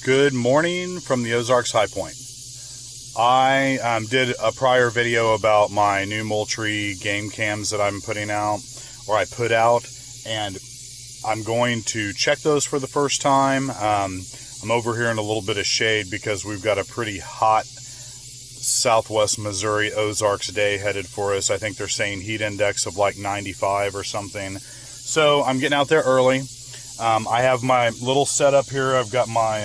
Good morning from the Ozarks High Point. I did a prior video about my new Moultrie game cams that I'm putting out, or I put out, and I'm going to check those for the first time. I'm over here in a little bit of shade because we've got a pretty hot southwest Missouri Ozarks day headed for us. I think they're saying heat index of like 95 or something. So I'm getting out there early. I have my little setup here. I've got my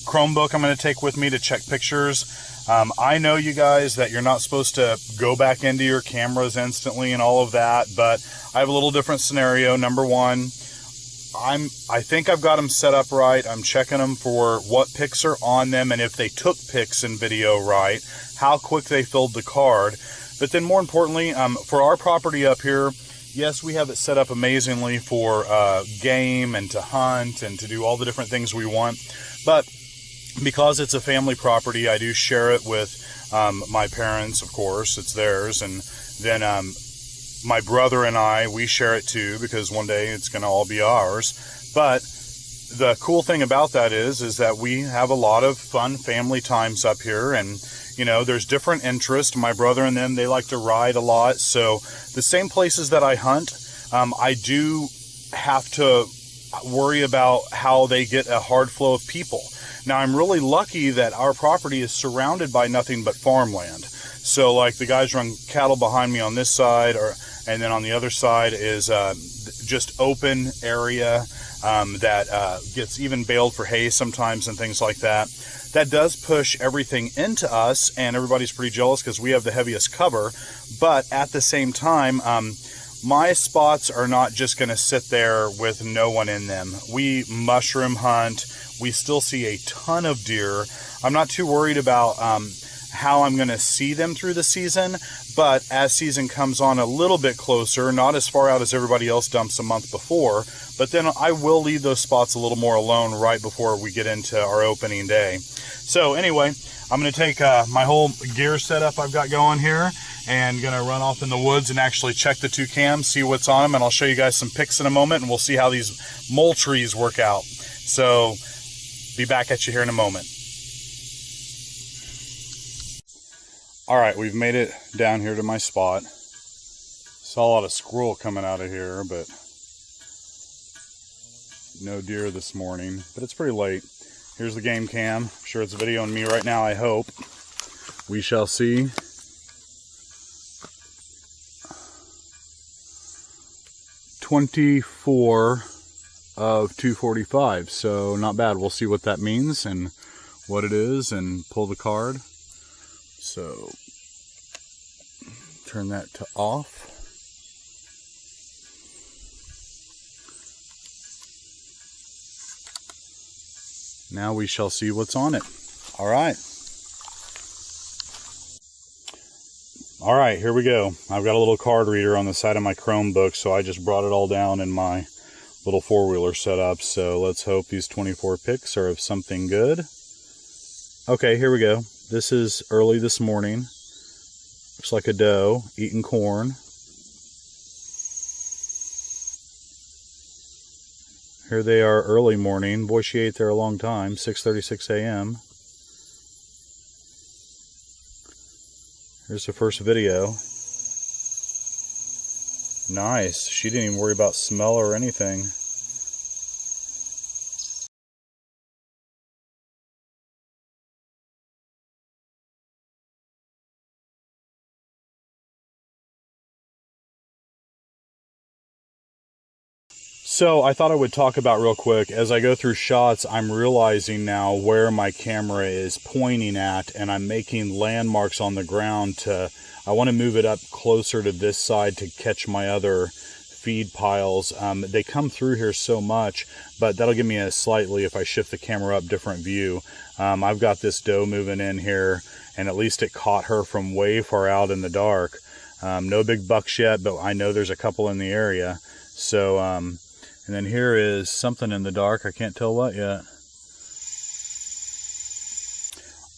Chromebook I'm going to take with me to check pictures. I know, you guys, that you're not supposed to go back into your cameras instantly and all of that, but I have a little different scenario. Number one, I think I've got them set up right. I'm checking them for what pics are on them and if they took pics and video right, how quick they filled the card. But then more importantly, for our property up here, yes, we have it set up amazingly for game and to hunt and to do all the different things we want. But because it's a family property, I do share it with my parents, of course. It's theirs. And then my brother and I, we share it too, because one day it's going to all be ours. But the cool thing about that is that we have a lot of fun family times up here. And you know, there's different interests. My brother and them, they like to ride a lot. So the same places that I hunt, I do have to worry about how they get a hard flow of people. Now, I'm really lucky that our property is surrounded by nothing but farmland. So like the guys run cattle behind me on this side, and then on the other side is just open area that gets even baled for hay sometimes and things like that. That does push everything into us, and everybody's pretty jealous because we have the heaviest cover. But at the same time, my spots are not just going to sit there with no one in them. We mushroom hunt. We still see a ton of deer. I'm not too worried about how I'm going to see them through the season, but as season comes on a little bit closer, not as far out as everybody else dumps a month before, but then I will leave those spots a little more alone right before we get into our opening day. So anyway, I'm going to take my whole gear setup I've got going here and going to run off in the woods and actually check the two cams, see what's on them, and I'll show you guys some pics in a moment, and we'll see how these Moultries work out. So be back at you here in a moment. All right, we've made it down here to my spot. Saw a lot of squirrel coming out of here, but no deer this morning. But it's pretty late. Here's the game cam. I'm sure it's videoing me right now, I hope. We shall see. .24 of 245, so not bad. We'll see what that means and what it is and pull the card. So turn that to off. Now we shall see what's on it. All right. All right, here we go. I've got a little card reader on the side of my Chromebook, so I just brought it all down in my little four-wheeler setup. So let's hope these 24 pics are of something good. Okay, here we go. This is early this morning. Looks like a doe eating corn. Here they are early morning. Boy, she ate there a long time. 6:36 a.m. Here's the first video. Nice. She didn't even worry about smell or anything. So I thought I would talk about real quick, as I go through shots, I'm realizing now where my camera is pointing at, and I'm making landmarks on the ground I want to move it up closer to this side to catch my other feed piles. They come through here so much, but that'll give me a slightly, if I shift the camera up, different view. I've got this doe moving in here, and at least it caught her from way far out in the dark. No big bucks yet, but I know there's a couple in the area. So, and then here is something in the dark. I can't tell what yet.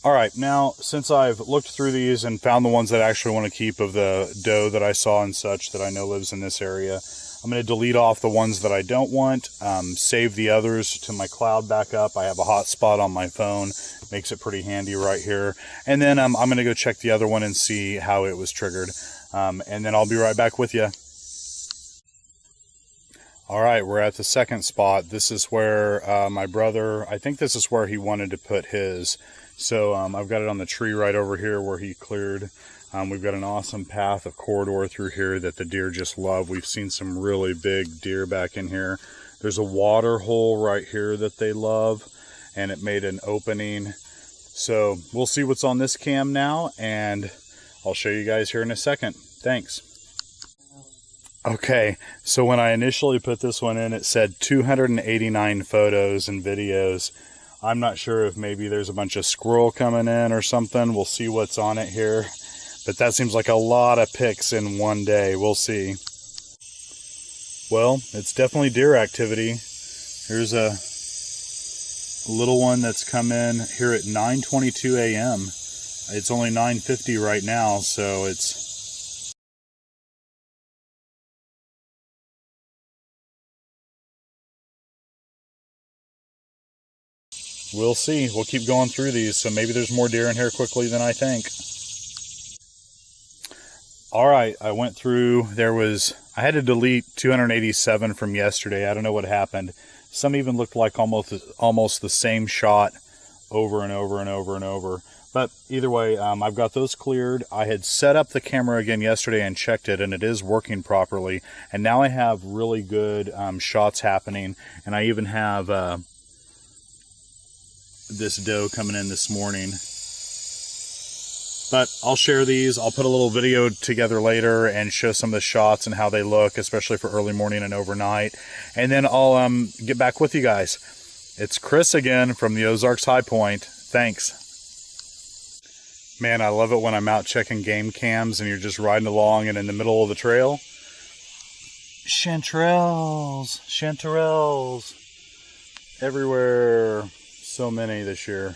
All right, now since I've looked through these and found the ones that I actually want to keep of the doe that I saw and such that I know lives in this area, I'm going to delete off the ones that I don't want, save the others to my cloud backup. I have a hotspot on my phone, makes it pretty handy right here. And then I'm going to go check the other one and see how it was triggered. And then I'll be right back with you. All right, we're at the second spot. This is where my brother, I think this is where he wanted to put his. So I've got it on the tree right over here where he cleared. We've got an awesome path, a corridor through here that the deer just love. We've seen some really big deer back in here. There's a water hole right here that they love, and it made an opening. So we'll see what's on this cam now, and I'll show you guys here in a second. Thanks. Okay, so when I initially put this one in, it said 289 photos and videos. I'm not sure if maybe there's a bunch of squirrel coming in or something. We'll see what's on it here. But that seems like a lot of pics in one day. We'll see. Well, it's definitely deer activity. Here's a little one that's come in here at 9:22 a.m. It's only 9:50 right now, so it's... We'll see. We'll keep going through these, so maybe there's more deer in here quickly than I think. All right, I went through, I had to delete 287 from yesterday. I don't know what happened. Some even looked like almost the same shot over and over and over and over. But either way, I've got those cleared. I had set up the camera again yesterday and checked it, and it is working properly. And now I have really good shots happening, and I even have this doe coming in this morning. But I'll share these. I'll put a little video together later and show some of the shots and how they look, especially for early morning and overnight. And then I'll get back with you guys. It's Chris again from the Ozarks High Point. Thanks. Man, I love it when I'm out checking game cams and you're just riding along and in the middle of the trail. Chanterelles everywhere. So many this year.